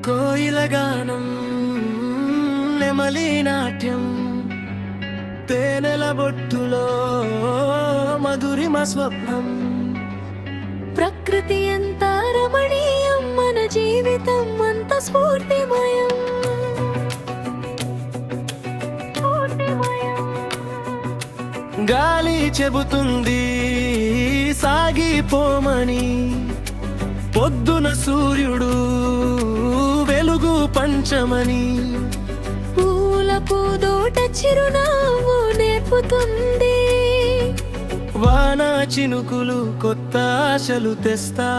కోయిల గానం, నెమలి నాట్యం, తేనెల బొట్టులో మధురిమ స్వప్నం. ప్రకృతి ఎంత రమణీయం, మన జీవితం అంత స్ఫూర్తిమయం. గాలి చెబుతుంది సాగిపోమని, పొద్దున సూర్యుడు వెలుగు పంచమని. పూల పూదోట చిరునవ్వు నేర్పుతుంది, వాన చినుకులు కొత్త ఆశలు తెస్తా.